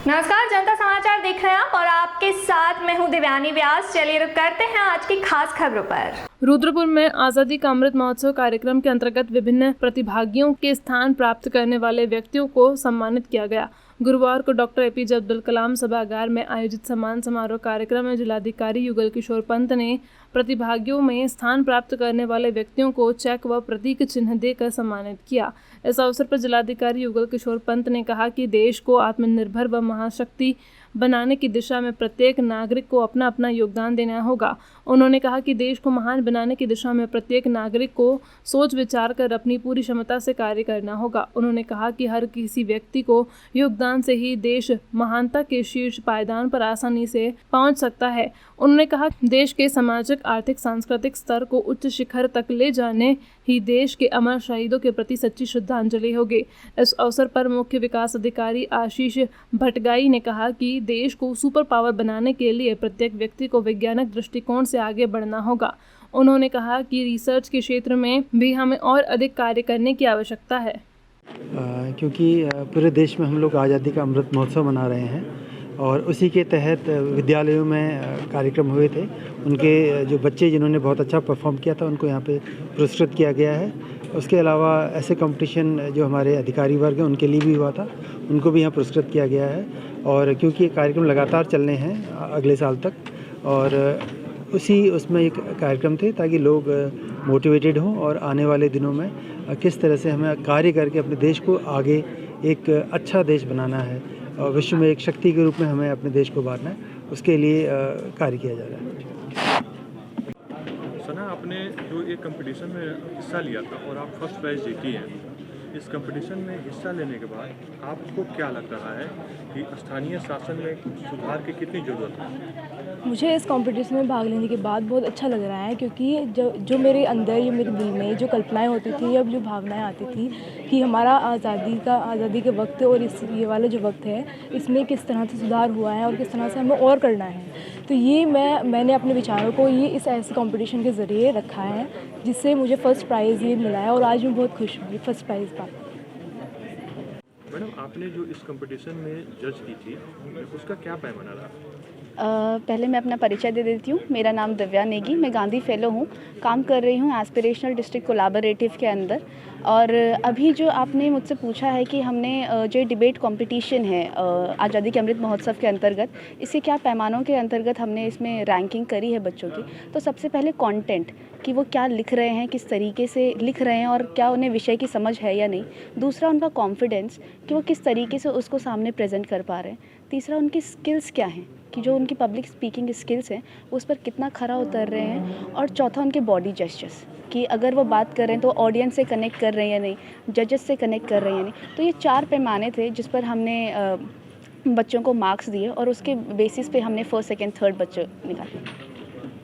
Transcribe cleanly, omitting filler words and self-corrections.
नमस्कार, जनता समाचार देख रहे हैं आप और आपके साथ मैं हूं दिव्यानी व्यास। चलिए रुक करते हैं आज की खास खबरों पर। रुद्रपुर में आज़ादी का अमृत महोत्सव कार्यक्रम के अंतर्गत विभिन्न प्रतिभागियों के स्थान प्राप्त करने वाले व्यक्तियों को सम्मानित किया गया। गुरुवार को डॉक्टर एपीजे अब्दुल कलाम सभागार में आयोजित सम्मान समारोह कार्यक्रम में जिलाधिकारी युगल किशोर पंत ने प्रतिभागियों में स्थान प्राप्त करने वाले व्यक्तियों को चेक व प्रतीक चिन्ह देकर सम्मानित किया। इस अवसर पर जिलाधिकारी युगल किशोर पंत ने कहा कि देश को आत्मनिर्भर व महाशक्ति बनाने की दिशा में प्रत्येक नागरिक को अपना अपना योगदान देना होगा। उन्होंने कहा कि देश को महान बनाने की दिशा में प्रत्येक नागरिक को सोच विचार कर अपनी पूरी क्षमता से कार्य करना होगा। उन्होंने कहा कि हर किसी व्यक्ति को योगदान से ही देश महानता के शीर्ष पायदान पर आसानी से पहुंच सकता है। उन्होंने कहा कि देश के सामाजिक, आर्थिक, सांस्कृतिक स्तर को उच्च शिखर तक ले जाने ही देश के अमर शहीदों के प्रति सच्ची श्रद्धांजलि होगी। इस अवसर पर मुख्य विकास अधिकारी आशीष भटगाई ने कहा कि देश को सुपर पावर बनाने के लिए प्रत्येक व्यक्ति को वैज्ञानिक दृष्टिकोण से आगे बढ़ना होगा। उन्होंने कहा कि रिसर्च के क्षेत्र में भी हमें और अधिक कार्य करने की आवश्यकता है, क्योंकि पूरे देश में हम लोग आज़ादी का अमृत महोत्सव मना रहे हैं और उसी के तहत विद्यालयों में कार्यक्रम हुए थे। उनके जो बच्चे जिन्होंने बहुत अच्छा परफॉर्म किया था उनको यहाँ पे पुरस्कृत किया गया है। उसके अलावा ऐसे कंपटीशन जो हमारे अधिकारी वर्ग हैं उनके लिए भी हुआ था, उनको भी यहाँ पुरस्कृत किया गया है। और क्योंकि ये कार्यक्रम लगातार चलने हैं अगले साल तक, और उसमें एक कार्यक्रम थे ताकि लोग मोटिवेटेड हों और आने वाले दिनों में किस तरह से हमें कार्य करके अपने देश को आगे एक अच्छा देश बनाना है और विश्व में एक शक्ति के रूप में हमें अपने देश को बांटना है, उसके लिए कार्य किया जा रहा है। सना, आपने जो एक कंपटीशन में हिस्सा लिया था और आप फर्स्ट प्राइज़ जीती हैं, इस कंपटीशन में हिस्सा लेने के बाद आपको क्या लग रहा है कि स्थानीय शासन में सुधार की कितनी ज़रूरत है? मुझे इस कंपटीशन में भाग लेने के बाद बहुत अच्छा लग रहा है, क्योंकि जो मेरे अंदर, ये मेरे दिल में जो कल्पनाएं होती थी या जो भावनाएं आती थी कि हमारा आज़ादी के वक्त और ये वाला जो वक्त है इसमें किस तरह से सुधार हुआ है और किस तरह से हमें और करना है, तो ये मैंने अपने विचारों को ये इस ऐसे कंपटीशन के ज़रिए रखा है जिससे मुझे फ़र्स्ट प्राइज़ ये मिला है और आज मैं बहुत खुश हूँ फर्स्ट प्राइज़ पा। मैडम, आपने जो इस कंपटीशन में जज की थी उसका क्या पैमाना रहा? पहले मैं अपना परिचय दे देती हूँ। मेरा नाम दिव्या नेगी, मैं गांधी फेलो हूँ, काम कर रही हूँ एस्पिरेशनल डिस्ट्रिक्ट कोलैबोरेटिव के अंदर। और अभी जो आपने मुझसे पूछा है कि हमने जो डिबेट कंपटीशन है आज़ादी के अमृत महोत्सव के अंतर्गत, इससे क्या पैमानों के अंतर्गत हमने इसमें रैंकिंग करी है बच्चों की, तो सबसे पहले कंटेंट कि वो क्या लिख रहे हैं, किस तरीके से लिख रहे हैं और क्या उन्हें विषय की समझ है या नहीं। दूसरा, उनका कॉन्फिडेंस कि वो किस तरीके से उसको सामने प्रेजेंट कर पा रहे हैं। तीसरा, उनकी स्किल्स क्या हैं कि जो उनकी पब्लिक स्पीकिंग स्किल्स हैं उस पर कितना खरा उतर रहे हैं। और चौथा, उनके बॉडी जेस्चर्स कि अगर वो बात कर रहे हैं तो ऑडियंस से कनेक्ट कर रहे हैं या नहीं, जजेस से कनेक्ट कर रहे हैं या नहीं। तो ये 4 पैमाने थे जिस पर हमने बच्चों को मार्क्स दिए और उसके बेसिस पे हमने फर्स्ट, सेकंड, थर्ड बच्चे निकाले।